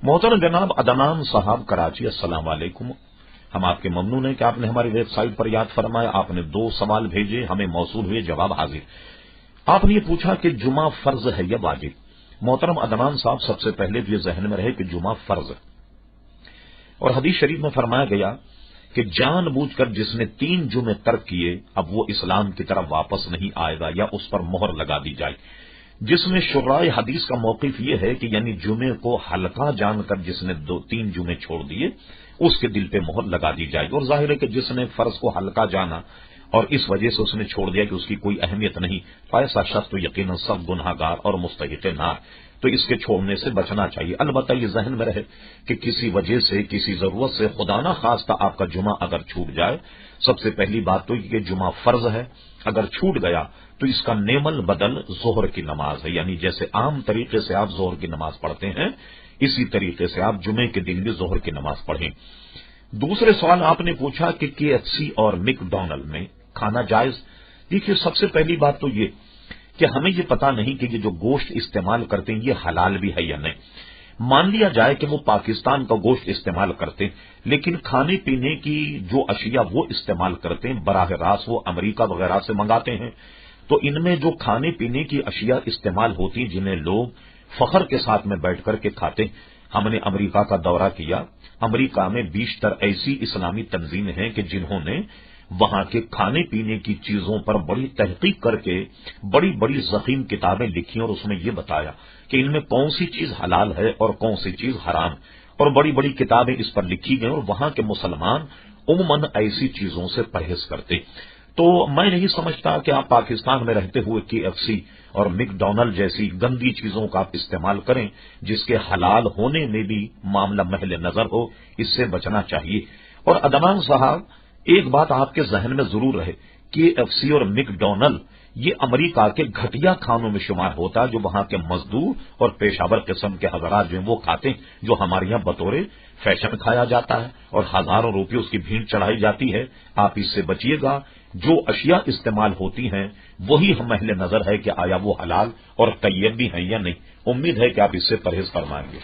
محترم جناب عدنان صاحب کراچی، السلام علیکم۔ ہم آپ کے ممنون ہیں کہ آپ نے ہماری ویب سائٹ پر یاد فرمایا۔ آپ نے 2 سوال بھیجے، ہمیں موصول ہوئے، جواب حاضر۔ آپ نے یہ پوچھا کہ جمعہ فرض ہے یا واجب۔ محترم عدنان صاحب، سب سے پہلے تو یہ ذہن میں رہے کہ جمعہ فرض ہے، اور حدیث شریف میں فرمایا گیا کہ جان بوجھ کر جس نے 3 جمعے ترک کیے اب وہ اسلام کی طرف واپس نہیں آئے گا یا اس پر مہر لگا دی جائے، جس میں شرائع حدیث کا موقف یہ ہے کہ یعنی جمعے کو ہلکا جان کر جس نے 2-3 جمعے چھوڑ دیے اس کے دل پہ مہر لگا دی جائے گی۔ اور ظاہر ہے کہ جس نے فرض کو ہلکا جانا اور اس وجہ سے اس نے چھوڑ دیا کہ اس کی کوئی اہمیت نہیں، تو ایسا شخص تو یقیناً سب گناہ گار اور مستحق نار، تو اس کے چھوڑنے سے بچنا چاہیے۔ البتہ یہ ذہن میں رہے کہ کسی وجہ سے، کسی ضرورت سے خدا نہ خواستہ آپ کا جمعہ اگر چھوٹ جائے، سب سے پہلی بات تو یہ کہ جمعہ فرض ہے، اگر چھوٹ گیا تو اس کا نعم البدل ظہر کی نماز ہے، یعنی جیسے عام طریقے سے آپ ظہر کی نماز پڑھتے ہیں اسی طریقے سے آپ جمعے کے دن بھی ظہر کی نماز پڑھیں۔ دوسرے سوال آپ نے پوچھا کہ KFC اور میک ڈونلڈ میں کھانا جائز۔ دیکھیے، سب سے پہلی بات تو یہ کہ ہمیں یہ پتا نہیں کہ یہ جو گوشت استعمال کرتے ہیں یہ حلال بھی ہے یا نہیں۔ مان لیا جائے کہ وہ پاکستان کا گوشت استعمال کرتے ہیں، لیکن کھانے پینے کی جو اشیاء وہ استعمال کرتے ہیں براہ راست وہ امریکہ وغیرہ سے منگاتے ہیں، تو ان میں جو کھانے پینے کی اشیاء استعمال ہوتی ہیں جنہیں لوگ فخر کے ساتھ میں بیٹھ کر کے کھاتے ہیں۔ ہم نے امریکہ کا دورہ کیا، امریکہ میں بیشتر ایسی اسلامی تنظیمیں ہیں کہ جنہوں نے وہاں کے کھانے پینے کی چیزوں پر بڑی تحقیق کر کے بڑی بڑی ضخیم کتابیں لکھی اور اس میں یہ بتایا کہ ان میں کون سی چیز حلال ہے اور کون سی چیز حرام، اور بڑی بڑی کتابیں اس پر لکھی گئی، اور وہاں کے مسلمان عموماً ایسی چیزوں سے پرہیز کرتے۔ تو میں نہیں سمجھتا کہ آپ پاکستان میں رہتے ہوئے KFC اور میک ڈونلڈ جیسی گندی چیزوں کا آپ استعمال کریں جس کے حلال ہونے میں بھی معاملہ محل نظر ہو، اس سے بچنا چاہیے۔ اور عدنان صاحب، ایک بات آپ کے ذہن میں ضرور رہے، KFC اور میک ڈونلڈ یہ امریکہ کے گھٹیا کھانوں میں شمار ہوتا ہے جو وہاں کے مزدور اور پیشہ ور قسم کے حضرات جو ہیں وہ کھاتے ہیں، جو ہمارے یہاں بطور فیشن کھایا جاتا ہے اور ہزاروں روپے اس کی بھیڑ چڑھائی جاتی ہے۔ آپ اس سے بچیے گا۔ جو اشیاء استعمال ہوتی ہیں وہی ہم محل نظر ہے کہ آیا وہ حلال اور طیب بھی ہیں یا نہیں۔ امید ہے کہ آپ اس سے پرہیز فرمائیں گے۔